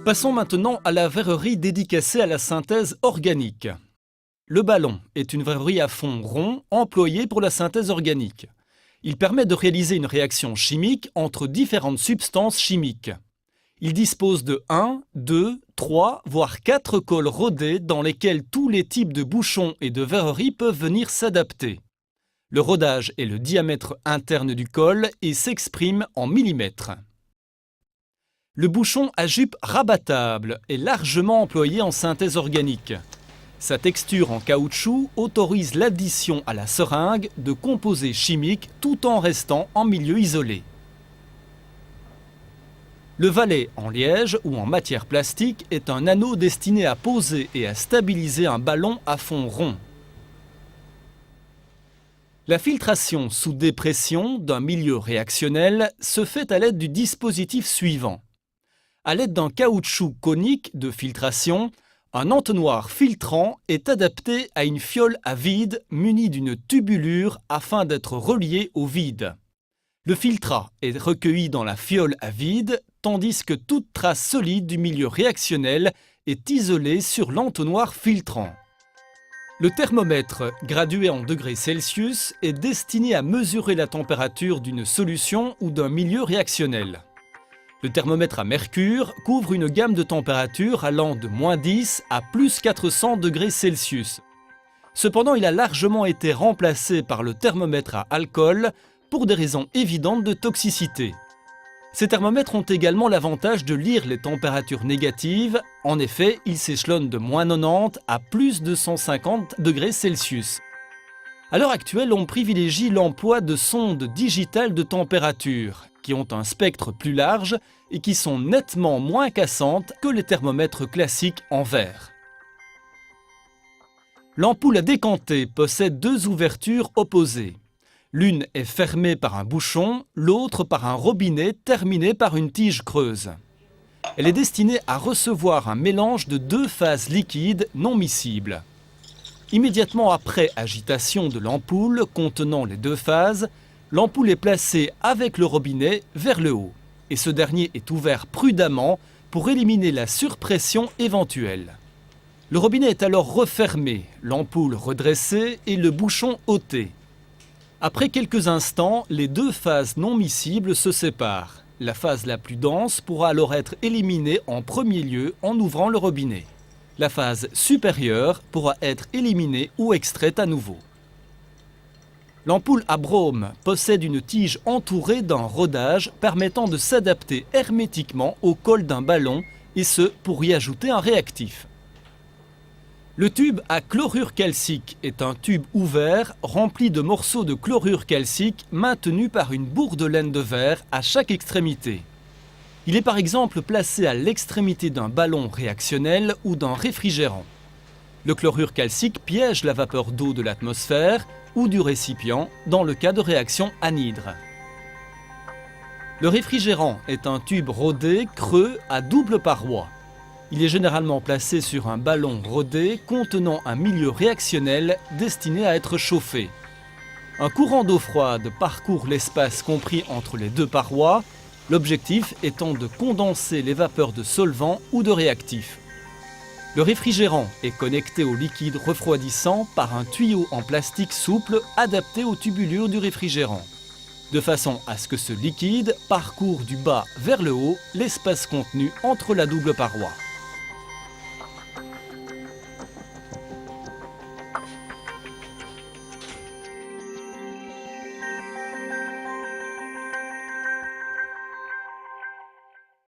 Passons maintenant à la verrerie dédicacée à la synthèse organique. Le ballon est une verrerie à fond rond employée pour la synthèse organique. Il permet de réaliser une réaction chimique entre différentes substances chimiques. Il dispose de 1, 2, 3, voire 4 cols rodés dans lesquels tous les types de bouchons et de verreries peuvent venir s'adapter. Le rodage est le diamètre interne du col et s'exprime en millimètres. Le bouchon à jupe rabattable est largement employé en synthèse organique. Sa texture en caoutchouc autorise l'addition à la seringue de composés chimiques tout en restant en milieu isolé. Le valet en liège ou en matière plastique est un anneau destiné à poser et à stabiliser un ballon à fond rond. La filtration sous dépression d'un milieu réactionnel se fait à l'aide du dispositif suivant. À l'aide d'un caoutchouc conique de filtration, un entonnoir filtrant est adapté à une fiole à vide munie d'une tubulure afin d'être relié au vide. Le filtrat est recueilli dans la fiole à vide, tandis que toute trace solide du milieu réactionnel est isolée sur l'entonnoir filtrant. Le thermomètre, gradué en degrés Celsius, est destiné à mesurer la température d'une solution ou d'un milieu réactionnel. Le thermomètre à mercure couvre une gamme de températures allant de -10 à +400 degrés Celsius. Cependant, il a largement été remplacé par le thermomètre à alcool pour des raisons évidentes de toxicité. Ces thermomètres ont également l'avantage de lire les températures négatives. En effet, ils s'échelonnent de -90 à +250 degrés Celsius. À l'heure actuelle, on privilégie l'emploi de sondes digitales de température, qui ont un spectre plus large et qui sont nettement moins cassantes que les thermomètres classiques en verre. L'ampoule à décanter possède deux ouvertures opposées. L'une est fermée par un bouchon, l'autre par un robinet terminé par une tige creuse. Elle est destinée à recevoir un mélange de deux phases liquides non miscibles. Immédiatement après agitation de l'ampoule contenant les deux phases, l'ampoule est placée avec le robinet vers le haut et ce dernier est ouvert prudemment pour éliminer la surpression éventuelle. Le robinet est alors refermé, l'ampoule redressée et le bouchon ôté. Après quelques instants, les deux phases non miscibles se séparent. La phase la plus dense pourra alors être éliminée en premier lieu en ouvrant le robinet. La phase supérieure pourra être éliminée ou extraite à nouveau. L'ampoule à brome possède une tige entourée d'un rodage permettant de s'adapter hermétiquement au col d'un ballon et ce pour y ajouter un réactif. Le tube à chlorure calcique est un tube ouvert rempli de morceaux de chlorure calcique maintenus par une bourre de laine de verre à chaque extrémité. Il est par exemple placé à l'extrémité d'un ballon réactionnel ou d'un réfrigérant. Le chlorure calcique piège la vapeur d'eau de l'atmosphère ou du récipient dans le cas de réaction anhydre. Le réfrigérant est un tube rodé creux à double paroi. Il est généralement placé sur un ballon rodé contenant un milieu réactionnel destiné à être chauffé. Un courant d'eau froide parcourt l'espace compris entre les deux parois, l'objectif étant de condenser les vapeurs de solvant ou de réactif. Le réfrigérant est connecté au liquide refroidissant par un tuyau en plastique souple adapté aux tubulures du réfrigérant, de façon à ce que ce liquide parcourt du bas vers le haut l'espace contenu entre la double paroi.